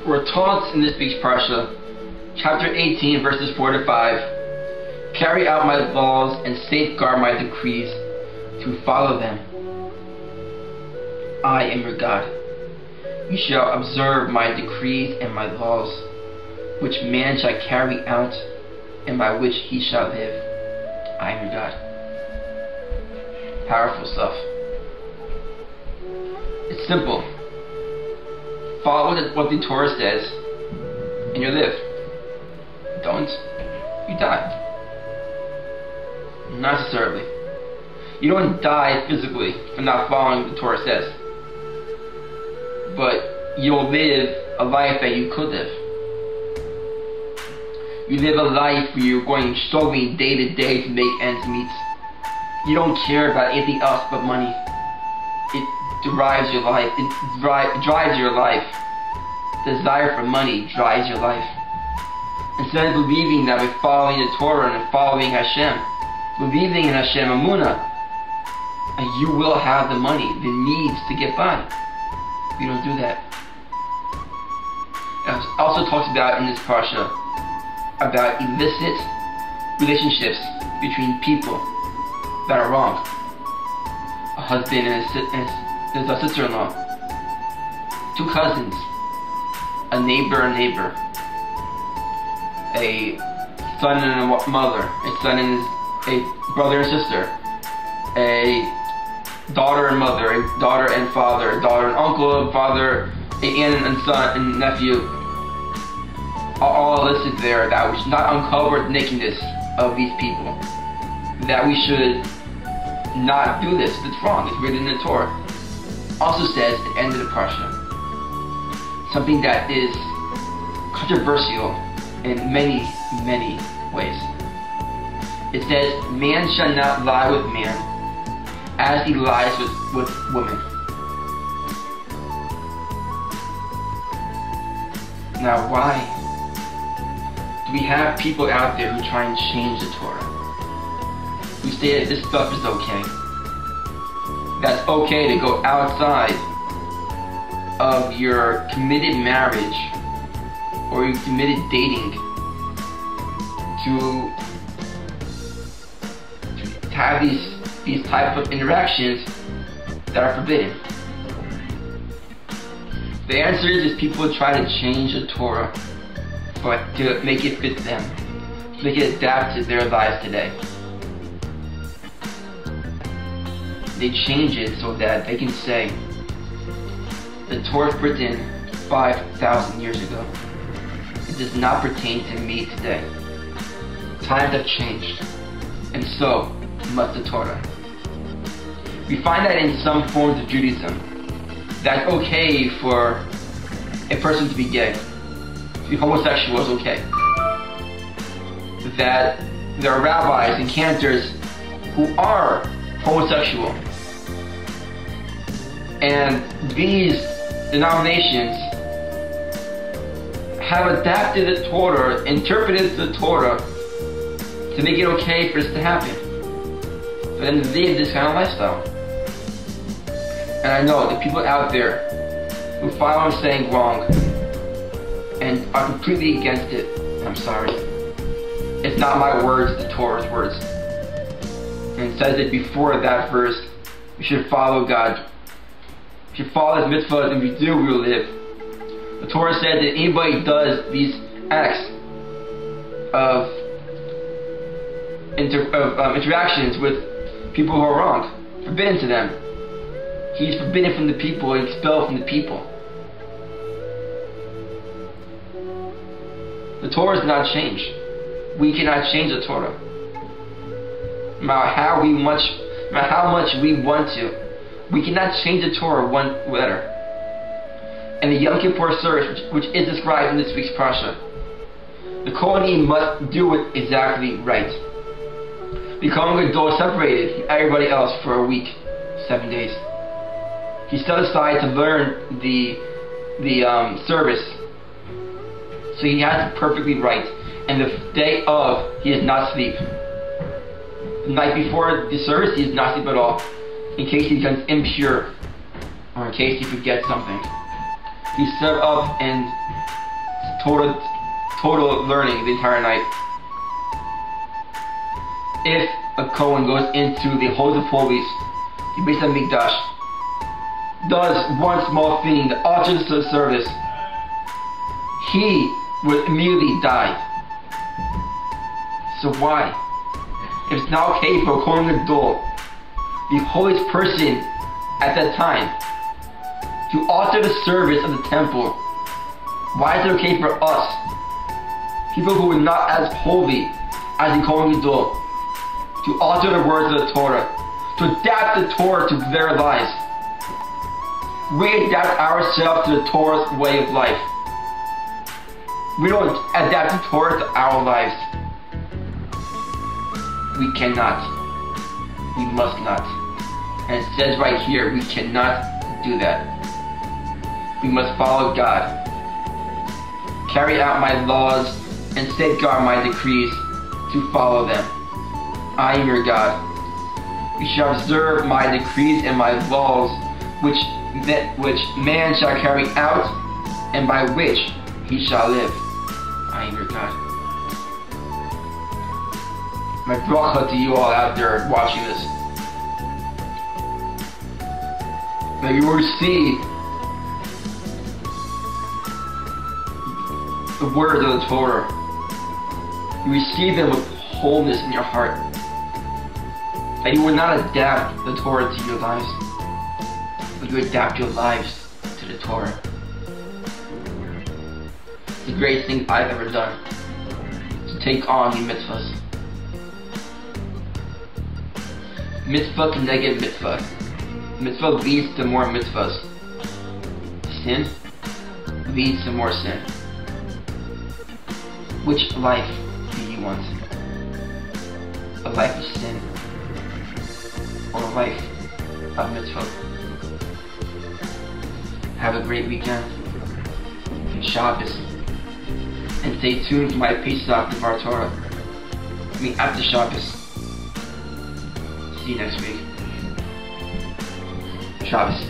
We're taught in this week's Parsha, chapter 18, verses 4 to 5, carry out my laws and safeguard my decrees to follow them. I am your God. You shall observe my decrees and my laws, which man shall carry out, and by which he shall live. I am your God. Powerful stuff. It's simple. Follow what the Torah says, and you live. Don't, you die. Not necessarily. You don't die physically for not following what the Torah says, but you'll live a life that you could live. You live a life where you're going struggling day to day to make ends meet. You don't care about anything else but money. It drives your life. It drives your life. Desire for money drives your life. Instead of believing that we're following the Torah and following Hashem, believing in Hashem Amunah, and you will have the money, the needs to get by. You don't do that. It also talks about in this parsha about illicit relationships between people that are wrong. A husband and his sister-in-law, two cousins, a neighbor, a son and a mother, a son and a brother and sister, a daughter and mother, a daughter and father, a daughter and uncle, a father, an aunt and son and nephew, are all listed there. That we should not uncover the nakedness of these people. That we should not do this. It's wrong. It's written in the Torah. Also says at the end of the parsha something that is controversial in many, many ways. It says, man shall not lie with man as he lies with women. Now why do we have people out there who try and change the Torah? Who say that this stuff is okay. That's okay to go outside of your committed marriage or your committed dating to have these type of interactions that are forbidden. The answer is people try to change the Torah to make it fit them, to make it adapt to their lives today. They change it so that they can say the Torah was written 5,000 years ago. It does not pertain to me today. Times have changed, and so must the Torah. We find that in some forms of Judaism, that it's okay for a person to be gay. To be homosexual is okay. That there are rabbis and cantors who are homosexual. And these denominations have adapted the Torah, interpreted the Torah to make it okay for this to happen. For them to live this kind of lifestyle. And I know the people out there who find what I'm saying wrong and are completely against it, I'm sorry. It's not my words, the Torah's words. And it says that before that verse, we should follow God. We should follow His mitzvahs, and if we do, we will live. The Torah said that anybody does these acts of interactions with people who are wrong, forbidden to them. He's forbidden from the people and expelled from the people. The Torah does not change. We cannot change the Torah. No matter how much we want to, we cannot change the Torah one letter. And the Yom Kippur service, which is described in this week's Parsha, the Kohanim must do it exactly right. The Kohen Gadol separated from everybody else for a week, 7 days. He set aside to learn the service, so he has it perfectly right. And the day of, he does not sleep. The night before the service, he does not sleep at all, in case he becomes impure or in case he forgets something. He's set up and total learning the entire night. If a Kohen goes into the Holies of Holies, the Beis HaMikdash, does one small thing, the altars of service, he would immediately die. So why? If it's not okay for a Kohen Gadol, the holiest person at that time, to alter the service of the temple, why is it okay for us, people who are not as holy as the Kohen Gadol, to alter the words of the Torah, to adapt the Torah to their lives? We adapt ourselves to the Torah's way of life. We don't adapt the Torah to our lives. We cannot. We must not. And it says right here, we cannot do that. We must follow God. Carry out my laws and safeguard my decrees to follow them. I am your God. You shall observe my decrees and my laws, which man shall carry out, and by which he shall live. I am your God. My bracha to you all out there watching this. May you receive the words of the Torah. You receive them with wholeness in your heart. That you will not adapt the Torah to your lives, but you adapt your lives to the Torah. It's the greatest thing I've ever done, to take on the mitzvahs. Mitzvah connected mitzvah. Mitzvah leads to more mitzvahs. Sin leads to more sin. Which life do you want? A life of sin, or a life of mitzvah? Have a great weekend, and Shabbos, and stay tuned for my Pesach of our Torah. After Shabbos. See you next week. Shabbos.